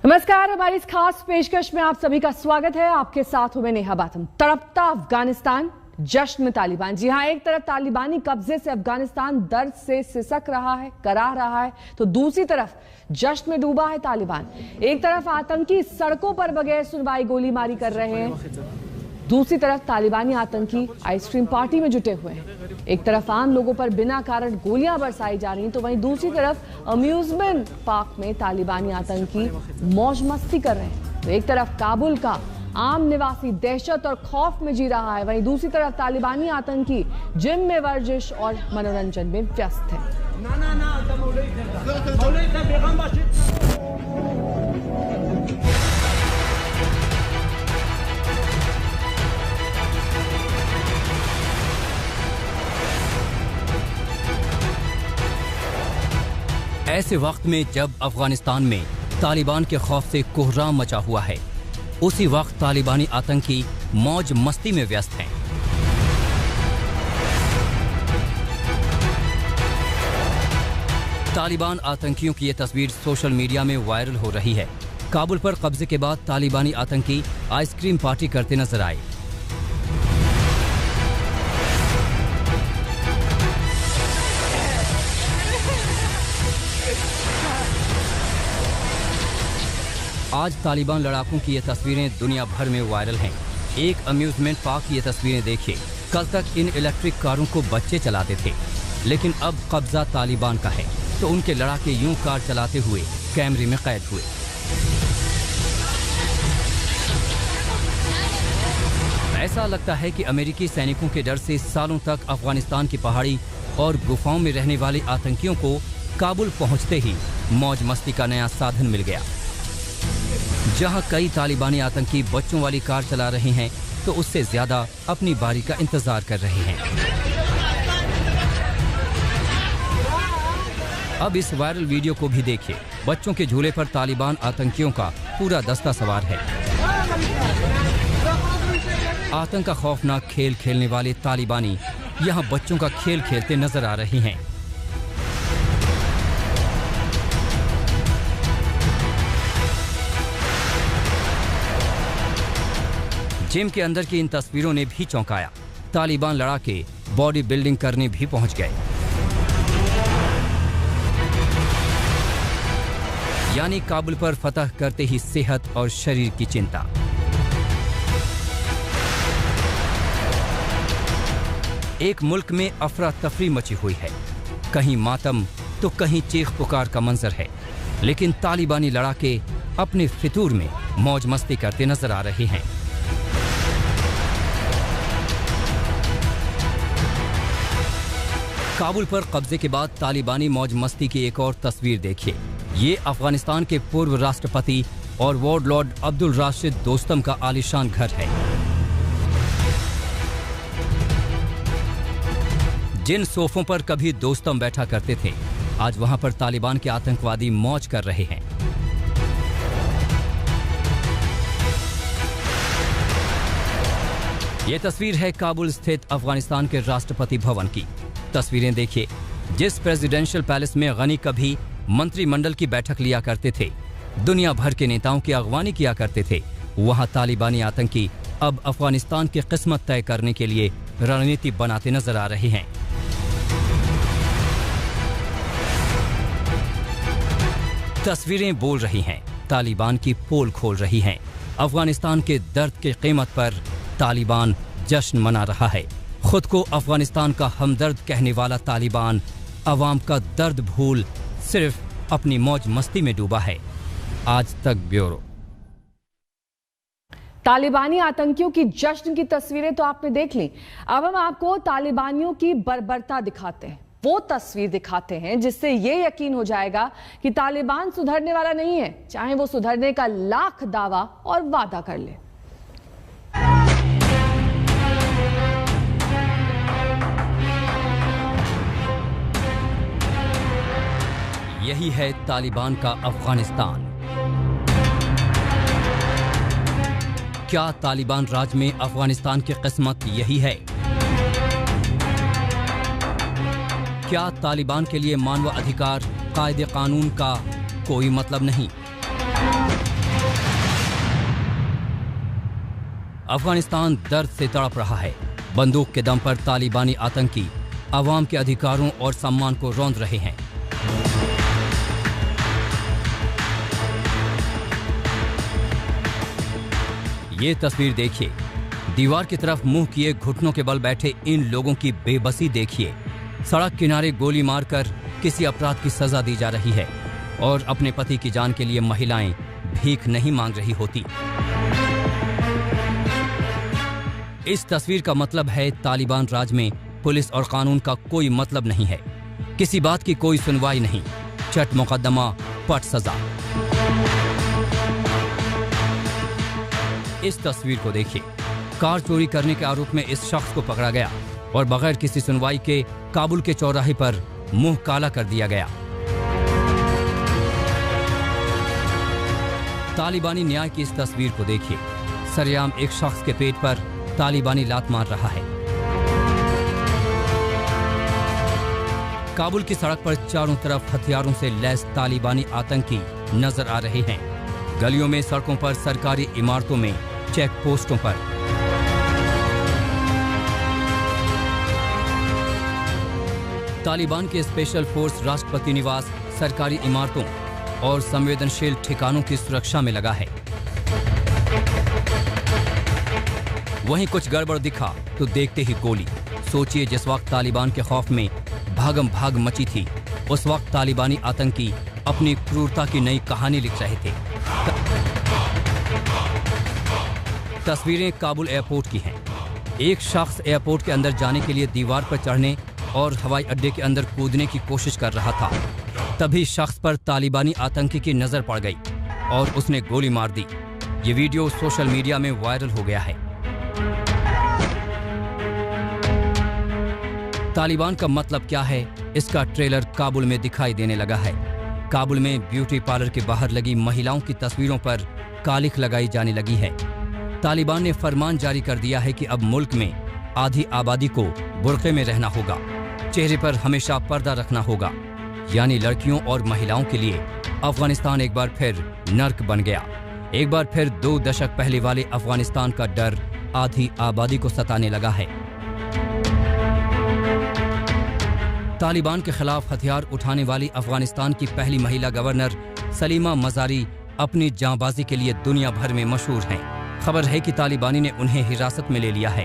नमस्कार, हमारी इस खास पेशकश में आप सभी का स्वागत है। आपके साथ हूं मैं नेहा बातम। तड़पता अफगानिस्तान, जश्न में तालिबान। जी हां, एक तरफ तालिबानी कब्जे से अफगानिस्तान दर्द से सिसक रहा है, कराह रहा है, तो दूसरी तरफ जश्न में डूबा है तालिबान। एक तरफ आतंकी सड़कों पर बगैर सुनवाई गोलीमारी कर रहे हैं, दूसरी तरफ तालिबानी आतंकी आइसक्रीम पार्टी में जुटे हुए हैं। एक तरफ आम लोगों पर बिना कारण गोलियां बरसाई जा रही, तो वहीं दूसरी तरफ अम्यूजमेंट पार्क में तालिबानी आतंकी मौज मस्ती कर रहे हैं। तो एक तरफ काबुल का आम निवासी दहशत और खौफ में जी रहा है, वहीं दूसरी तरफ तालिबानी आतंकी जिम में वर्जिश और मनोरंजन में व्यस्त है। ऐसे वक्त में जब अफगानिस्तान में तालिबान के खौफ से कोहराम मचा हुआ है, उसी वक्त तालिबानी आतंकी मौज मस्ती में व्यस्त हैं। तालिबान आतंकियों की ये तस्वीर सोशल मीडिया में वायरल हो रही है। काबुल पर कब्जे के बाद तालिबानी आतंकी आइसक्रीम पार्टी करते नजर आए। आज तालिबान लड़ाकों की ये तस्वीरें दुनिया भर में वायरल हैं। एक अम्यूजमेंट पार्क की ये तस्वीरें देखिए। कल तक इन इलेक्ट्रिक कारों को बच्चे चलाते थे, लेकिन अब कब्जा तालिबान का है, तो उनके लड़ाके यूं कार चलाते हुए कैमरे में कैद हुए। ऐसा लगता है कि अमेरिकी सैनिकों के डर से सालों तक अफगानिस्तान की पहाड़ी और गुफाओं में रहने वाले आतंकियों को काबुल पहुंचते ही मौज मस्ती का नया साधन मिल गया। जहां कई तालिबानी आतंकी बच्चों वाली कार चला रहे हैं, तो उससे ज्यादा अपनी बारी का इंतजार कर रहे हैं। अब इस वायरल वीडियो को भी देखिए। बच्चों के झूले पर तालिबान आतंकियों का पूरा दस्ता सवार है। आतंक का खौफनाक खेल खेलने वाले तालिबानी यहां बच्चों का खेल खेलते नजर आ रहे हैं। जिम के अंदर की इन तस्वीरों ने भी चौंकाया। तालिबान लड़ाके बॉडी बिल्डिंग करने भी पहुंच गए। यानी काबुल पर फतह करते ही सेहत और शरीर की चिंता। एक मुल्क में अफरा तफरी मची हुई है, कहीं मातम तो कहीं चीख पुकार का मंजर है, लेकिन तालिबानी लड़ाके अपने फितूर में मौज मस्ती करते नजर आ रहे हैं। काबुल पर कब्जे के बाद तालिबानी मौज मस्ती की एक और तस्वीर देखिए। ये अफगानिस्तान के पूर्व राष्ट्रपति और वार्डलॉर्ड अब्दुल राशिद दोस्तम का आलीशान घर है। जिन सोफों पर कभी दोस्तम बैठा करते थे, आज वहां पर तालिबान के आतंकवादी मौज कर रहे हैं। ये तस्वीर है काबुल स्थित अफगानिस्तान के राष्ट्रपति भवन की। तस्वीरें देखिए। जिस प्रेसिडेंशियल पैलेस में गनी कभी मंत्रिमंडल की बैठक लिया करते थे, दुनिया भर के नेताओं की अगवानी किया करते थे, वहां तालिबानी आतंकी अब अफगानिस्तान की किस्मत तय करने के लिए रणनीति बनाते नजर आ रहे हैं। तस्वीरें बोल रही हैं, तालिबान की पोल खोल रही हैं। अफगानिस्तान के दर्द की कीमत पर तालिबान जश्न मना रहा है। खुद को अफगानिस्तान का हमदर्द कहने वाला तालिबान अवाम का दर्द भूल सिर्फ अपनी मौज मस्ती में डूबा है। आज तक ब्यूरो। तालिबानी आतंकियों की जश्न की तस्वीरें तो आपने देख ली। अब हम आपको तालिबानियों की बर्बरता दिखाते हैं। वो तस्वीर दिखाते हैं जिससे ये यकीन हो जाएगा कि तालिबान सुधरने वाला नहीं है, चाहे वो सुधरने का लाख दावा और वादा कर ले। यही है तालिबान का अफगानिस्तान। क्या तालिबान राज में अफगानिस्तान की किस्मत यही है? क्या तालिबान के लिए मानव अधिकार, कायदे कानून का कोई मतलब नहीं? अफगानिस्तान दर्द से तड़प रहा है। बंदूक के दम पर तालिबानी आतंकी अवाम के अधिकारों और सम्मान को रौंद रहे हैं। ये तस्वीर देखिए। दीवार की तरफ मुंह किए घुटनों के बल बैठे इन लोगों की बेबसी देखिए। सड़क किनारे गोली मारकर किसी अपराध की सजा दी जा रही है और अपने पति की जान के लिए महिलाएं भीख नहीं मांग रही होती। इस तस्वीर का मतलब है तालिबान राज में पुलिस और कानून का कोई मतलब नहीं है। किसी बात की कोई सुनवाई नहीं, चट मुकदमा पट सजा। इस तस्वीर को देखिए। कार चोरी करने के आरोप में इस शख्स को पकड़ा गया और बगैर किसी सुनवाई के काबुल के चौराहे पर मुंह काला कर दिया गया। तालिबानी न्याय की इस तस्वीर को देखिए। सरेआम एक शख्स के पेट पर तालिबानी लात मार रहा है। काबुल की सड़क पर चारों तरफ हथियारों से लैस तालिबानी आतंकी नजर आ रहे हैं। गलियों में, सड़कों पर, सरकारी इमारतों में, चेक पोस्टों पर। तालिबान के स्पेशल फोर्स राष्ट्रपति निवास, सरकारी इमारतों और संवेदनशील ठिकानों की सुरक्षा में लगा है। वहीं कुछ गड़बड़ दिखा तो देखते ही गोली। सोचिए, जिस वक्त तालिबान के खौफ में भागम भाग मची थी, उस वक्त तालिबानी आतंकी अपनी क्रूरता की नई कहानी लिख रहे थे। तस्वीरें काबुल एयरपोर्ट की हैं। एक शख्स एयरपोर्ट के अंदर जाने के लिए दीवार पर चढ़ने और हवाई अड्डे के अंदर कूदने की कोशिश कर रहा था। तभी शख्स पर तालिबानी आतंकी की नजर पड़ गई और उसने गोली मार दी। ये वीडियो सोशल मीडिया में वायरल हो गया है। तालिबान का मतलब क्या है, इसका ट्रेलर काबुल में दिखाई देने लगा है। काबुल में ब्यूटी पार्लर के बाहर लगी महिलाओं की तस्वीरों पर कालिख लगाई जाने लगी है। तालिबान ने फरमान जारी कर दिया है कि अब मुल्क में आधी आबादी को बुर्के में रहना होगा, चेहरे पर हमेशा पर्दा रखना होगा। यानी लड़कियों और महिलाओं के लिए अफगानिस्तान एक बार फिर नर्क बन गया। एक बार फिर 2 दशक पहले वाले अफगानिस्तान का डर आधी आबादी को सताने लगा है। तालिबान के खिलाफ हथियार उठाने वाली अफगानिस्तान की पहली महिला गवर्नर सलीमा मजारी अपनी जांबाजी के लिए दुनिया भर में मशहूर हैं। खबर है कि तालिबानी ने उन्हें हिरासत में ले लिया है।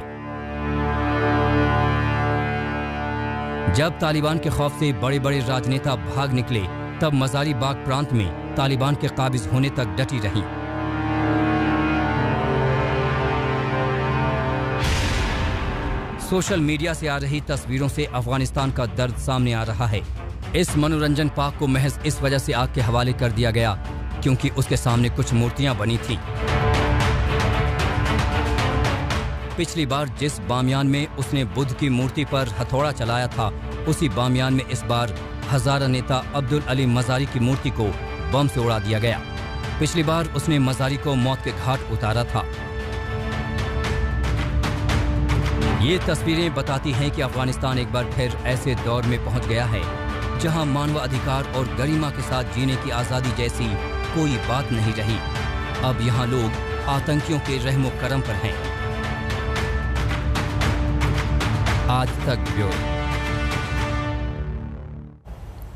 जब तालिबान के खौफ से बड़े बड़े राजनेता भाग निकले, तब मजारी बाग प्रांत में तालिबान के काबिज होने तक डटी रहीं। सोशल मीडिया से आ रही तस्वीरों से अफगानिस्तान का दर्द सामने आ रहा है। इस मनोरंजन पार्क को महज इस वजह से आग के हवाले कर दिया गया क्योंकि उसके सामने कुछ मूर्तियां बनी थीं। पिछली बार जिस बामियान में उसने बुद्ध की मूर्ति पर हथौड़ा चलाया था, उसी बामियान में इस बार हजारा नेता अब्दुल अली मजारी की मूर्ति को बम से उड़ा दिया गया। पिछली बार उसने मजारी को मौत के घाट उतारा था। ये तस्वीरें बताती हैं कि अफगानिस्तान एक बार फिर ऐसे दौर में पहुंच गया है जहां मानवाधिकार और गरिमा के साथ जीने की आजादी जैसी कोई बात नहीं रही। अब यहां लोग आतंकियों के रहमो करम पर हैं। आज तक ब्यूरो।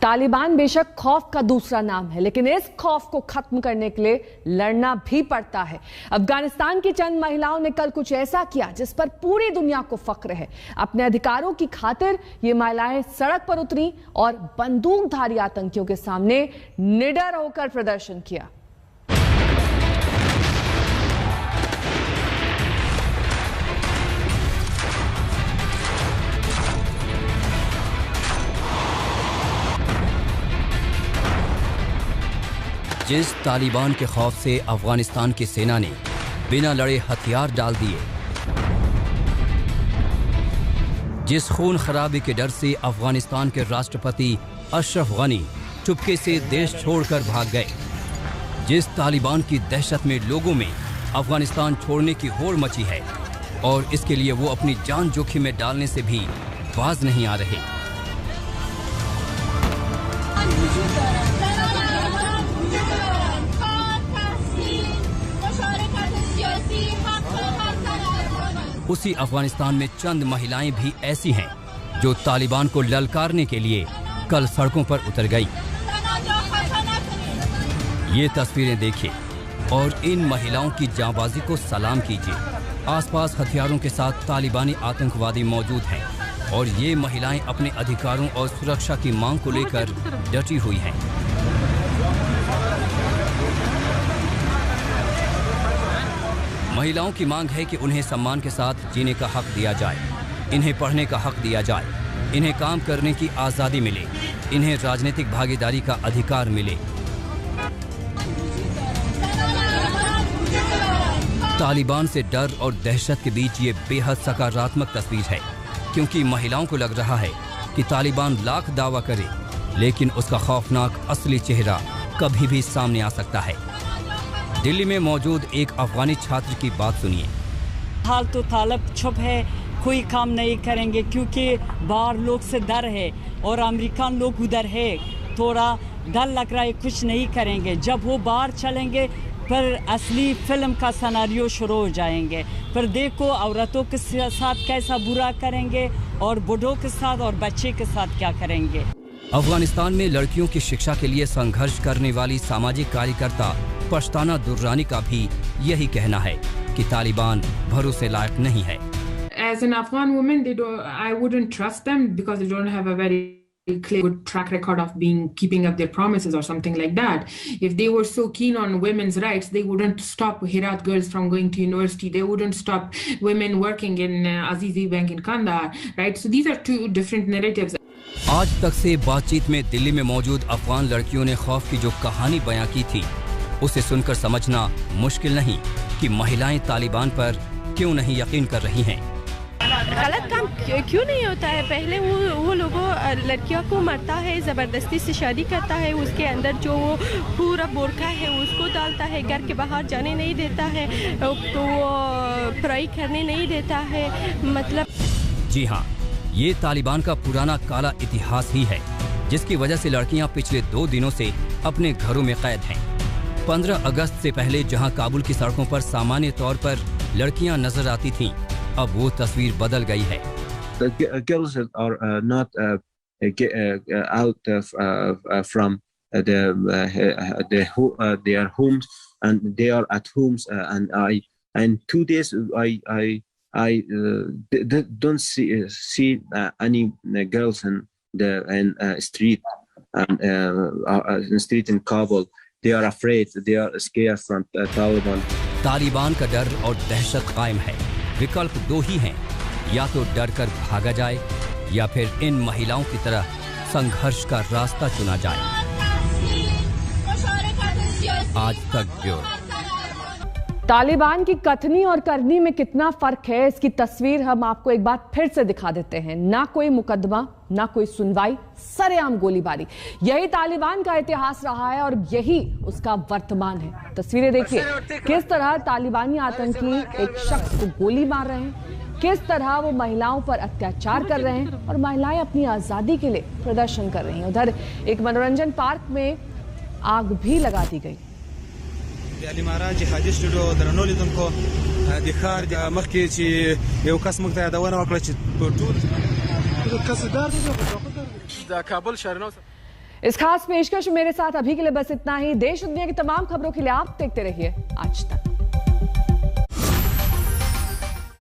तालिबान बेशक खौफ का दूसरा नाम है, लेकिन इस खौफ को खत्म करने के लिए लड़ना भी पड़ता है। अफगानिस्तान की चंद महिलाओं ने कल कुछ ऐसा किया जिस पर पूरी दुनिया को फख्र है। अपने अधिकारों की खातिर ये महिलाएं सड़क पर उतरी और बंदूकधारी आतंकियों के सामने निडर होकर प्रदर्शन किया। जिस तालिबान के खौफ से अफगानिस्तान की सेना ने बिना लड़े हथियार डाल दिए, जिस खून खराबे के डर से अफगानिस्तान के राष्ट्रपति अशरफ गनी चुपके से देश छोड़कर भाग गए, जिस तालिबान की दहशत में लोगों में अफगानिस्तान छोड़ने की होड़ मची है और इसके लिए वो अपनी जान जोखिम में डालने से भी बाज नहीं आ रहे। उसी अफगानिस्तान में चंद महिलाएं भी ऐसी हैं जो तालिबान को ललकारने के लिए कल सड़कों पर उतर गई। ये तस्वीरें देखिए और इन महिलाओं की जांबाजी को सलाम कीजिए। आसपास हथियारों के साथ तालिबानी आतंकवादी मौजूद हैं और ये महिलाएं अपने अधिकारों और सुरक्षा की मांग को लेकर डटी हुई हैं। महिलाओं की मांग है कि उन्हें सम्मान के साथ जीने का हक दिया जाए, इन्हें पढ़ने का हक दिया जाए, इन्हें काम करने की आज़ादी मिले, इन्हें राजनीतिक भागीदारी का अधिकार मिले। तालिबान से डर और दहशत के बीच ये बेहद सकारात्मक तस्वीर है, क्योंकि महिलाओं को लग रहा है कि तालिबान लाख दावा करे लेकिन उसका खौफनाक असली चेहरा कभी भी सामने आ सकता है। दिल्ली में मौजूद एक अफगानी छात्र की बात सुनिए। हाल तो तालिब चुप है, कोई काम नहीं करेंगे क्योंकि बाहर लोग से डर है और अमेरिकन लोग उधर है, थोड़ा डर लग रहा है, कुछ नहीं करेंगे। जब वो बाहर चलेंगे फिर असली फिल्म का सिनेरियो शुरू हो जाएंगे। फिर देखो औरतों के साथ कैसा बुरा करेंगे और बूढ़ों के साथ और बच्चे के साथ क्या करेंगे। अफगानिस्तान में लड़कियों की शिक्षा के लिए संघर्ष करने वाली सामाजिक कार्यकर्ता पश्ताना दुर्रानी का भी यही कहना है कि तालिबान भरोसे लायक नहीं है। As an Afghan woman, I wouldn't trust them because they don't have a very clear good track record of keeping up their promises or something like that. If they were so keen on women's rights, they wouldn't stop Herat girls from going to university. They wouldn't stop women working in Azizi Bank in Kandahar, right? So these are two different narratives. आज तक से बातचीत में दिल्ली में मौजूद अफगान लड़कियों ने खौफ की जो कहानी बयां की थी, उसे सुनकर समझना मुश्किल नहीं कि महिलाएं तालिबान पर क्यों नहीं यकीन कर रही हैं। गलत काम क्यों नहीं होता है? पहले वो लोगों लड़कियों को मरता है, ज़बरदस्ती से शादी करता है, उसके अंदर जो वो पूरा बोरखा है उसको डालता है, घर के बाहर जाने नहीं देता है, तो वो पढ़ाई करने नहीं देता है। मतलब जी हाँ, ये तालिबान का पुराना काला इतिहास ही है, जिसकी वजह से लड़कियां पिछले 2 दिनों से अपने घरों में कैद हैं। 15 अगस्त से पहले जहां काबुल की सड़कों पर सामान्य तौर पर लड़कियां नजर आती थीं, अब वो तस्वीर बदल गई है। Girls are not out from their homes, and they are at homes. And 2 days I don't see any girls in the street in Kabul. They are afraid. They are scared from Taliban. Taliban का डर और दहशत कायम है। विकल्प 2 ही हैं, या तो डर कर भागा जाए या फिर इन महिलाओं की तरह संघर्ष का रास्ता चुना जाए। आज तक ब्यूरो। तालिबान की कथनी और करनी में कितना फर्क है, इसकी तस्वीर हम आपको एक बार फिर से दिखा देते हैं। ना कोई मुकदमा, ना कोई सुनवाई, सरेआम गोलीबारी। यही तालिबान का इतिहास रहा है और यही उसका वर्तमान है। तस्वीरें देखिए, किस तरह तालिबानी आतंकी एक शख्स को गोली मार रहे हैं, किस तरह वो महिलाओं पर अत्याचार कर रहे हैं और महिलाएं अपनी आजादी के लिए प्रदर्शन कर रही हैं। उधर एक मनोरंजन पार्क में आग भी लगा दी गई। इस खास पेशकश मेरे साथ अभी के लिए बस इतना ही। देश दुनिया की तमाम खबरों के लिए आप देखते रहिए आज तक।